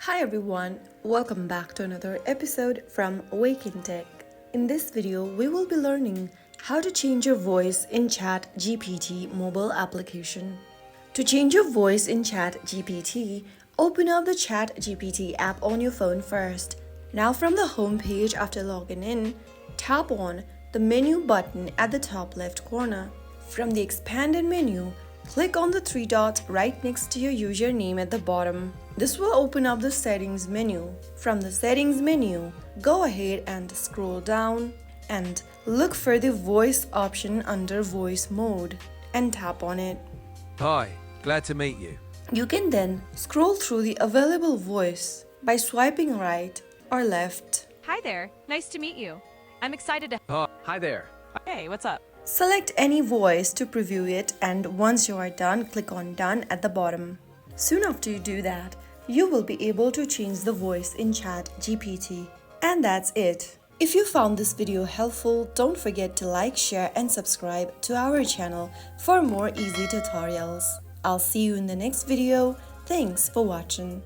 Hi everyone, welcome back to another episode from Wake&Tech. In this video, we will be learning how to change your voice in ChatGPT mobile application. To change your voice in ChatGPT, open up the ChatGPT app on your phone first. Now from the home page after logging in, tap on the menu button at the top left corner. From the expanded menu, click on the three dots right next to your username at the bottom. This will open up the settings menu. From the settings menu, go ahead and scroll down and look for the voice option under voice mode and tap on it. Hi, glad to meet you. You can then scroll through the available voice by swiping right or left. Hi there. Nice to meet you. I'm excited to. Hi there. Hey, what's up? Select any voice to preview it, and once you are done, click on Done at the bottom. Soon after you do that, you will be able to change the voice in ChatGPT. And that's it. If you found this video helpful, don't forget to like, share and subscribe to our channel for more easy tutorials. I'll see you in the next video. Thanks for watching.